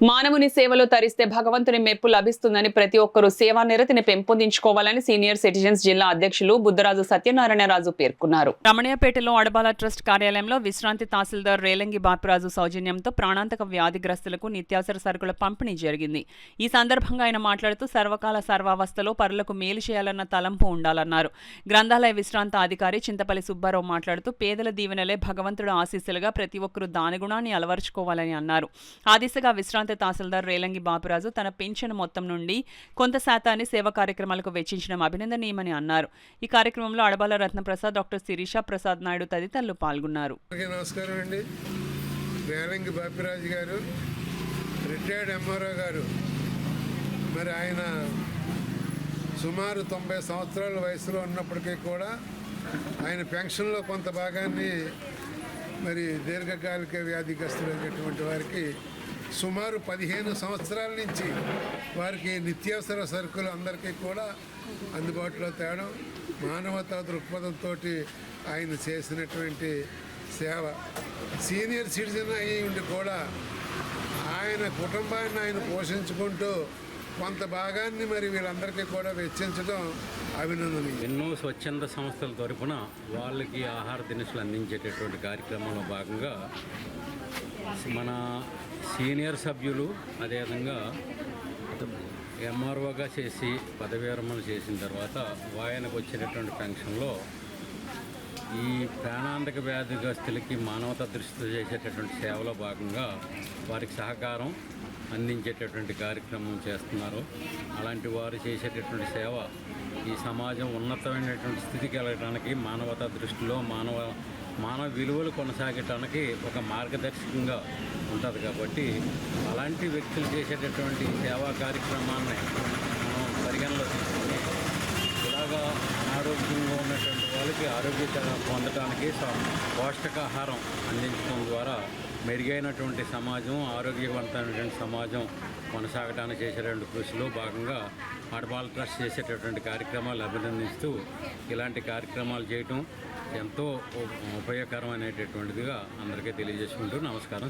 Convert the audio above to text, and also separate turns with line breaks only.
మానవుని సేవలో తరిస్తే భగవంతుని మెప్పు లభిస్తుందని ప్రతి ఒక్కరూ సేవా నిరతిని పెంపొందించుకోవాలని సీనియర్ సిటిజన్స్ జిల్లా అధ్యక్షులు బుద్ధరాజు సత్యనారాయణరాజు పేర్కొన్నారు. రమణయ్యపేటలో అడబాల ట్రస్ట్ కార్యాలయంలో విశ్రాంతి తహసీల్దార్ రేలంగి బాపిరాజు సౌజన్యంతో ప్రాణాంతక వ్యాధిగ్రస్తులకు నిత్యావసర సరుకుల పంపిణీ జరిగింది. ఈ సందర్భంగా ఆయన మాట్లాడుతూ సర్వకాల సర్వావస్థలో పరులకు మేలు చేయాలన్న తలంపు ఉండాలన్నారు. గ్రంథాలయ విశ్రాంత అధికారి చింతపల్లి సుబ్బారావు మాట్లాడుతూ పేదల దీవెనలే భగవంతుడు ఆశీస్సులుగా ప్రతి ఒక్కరూ దాని గుణాన్ని అలవరుచుకోవాలని అన్నారు. ఆ దిశగా విశ్రాంతి తహసీల్దార్ రేలంగి బాపిరాజు తన పెన్షన్ మొత్తం నుండి కొంత శాతాన్ని సేవా కార్యక్రమాలకు వెచ్చించడం అభినందనీయమని అన్నారు. ఈ కార్యక్రమంలో అడబాల రత్నప్రసాద్, డాక్టర్ శిరీష ప్రసాద్ నాయుడు తదితరులు పాల్గొన్నారు.
నమస్కారం అండి. రేలంగి బాపిరాజు గారు రిటైర్డ్ ఎంఆర్ఓ గారు, మరి ఆయన సుమారు 90 సంవత్సరాల వయసులో ఉన్నప్పటికీ కూడా ఆయన పెన్షన్లో కొంత భాగాన్ని మరి దీర్ఘకాలిక వ్యాధిగ్రస్తులైనటువంటి వారికి సుమారు 15 సంవత్సరాల నుంచి వారికి నిత్యావసర సరుకులు అందరికీ కూడా అందుబాటులో తేవడం, మానవతా దృక్పథంతో ఆయన చేసినటువంటి సేవ. సీనియర్ సిటిజన్ అయ్యి ఉండి కూడా ఆయన కుటుంబాన్ని ఆయన పోషించుకుంటూ కొంత భాగాన్ని మరి వీళ్ళందరికీ కూడా వెచ్చించడం అభినందనీయం.
ఎన్నో స్వచ్ఛంద సంస్థల తరపున వాళ్ళకి ఆహార దినుసులు అందించేటటువంటి కార్యక్రమంలో భాగంగా మన సీనియర్ సభ్యులు అదేవిధంగా ఎంఆర్ఓగా చేసి పదవీ విరమణ చేసిన తర్వాత ఆయనకు వచ్చినటువంటి పెన్షన్లో ఈ ప్రాణాంతక వ్యాధిగ్రస్తులకి మానవతా దృష్టితో చేసేటటువంటి సేవలో భాగంగా వారికి సహకారం అందించేటటువంటి కార్యక్రమం చేస్తున్నారు. అలాంటి వారు చేసేటటువంటి సేవ ఈ సమాజం ఉన్నతమైనటువంటి స్థితికి వెళ్ళడానికి, మానవతా దృష్టిలో మానవ విలువలు కొనసాగటానికి ఒక మార్గదర్శకంగా ఉంటుంది. కాబట్టి అలాంటి వ్యక్తులు చేసేటటువంటి సేవా కార్యక్రమాన్ని మనం పరిగణలో తీసుకొని ఇలాగా అనారోగ్యంగా ఉన్నటువంటి వాళ్ళకి ఆరోగ్యత పొందడానికి పౌష్టికాహారం అందించడం ద్వారా మెరుగైనటువంటి సమాజం, ఆరోగ్యవంతమైనటువంటి సమాజం కొనసాగడానికి చేసేటువంటి కృషిలో భాగంగా అడబాల ట్రస్ట్ చేసేటటువంటి కార్యక్రమాలు అభినందిస్తూ ఇలాంటి కార్యక్రమాలు చేయటం ఎంతో ఉపయోగకరమైనటువంటిదిగా అందరికీ తెలియజేసుకుంటూ నమస్కారం.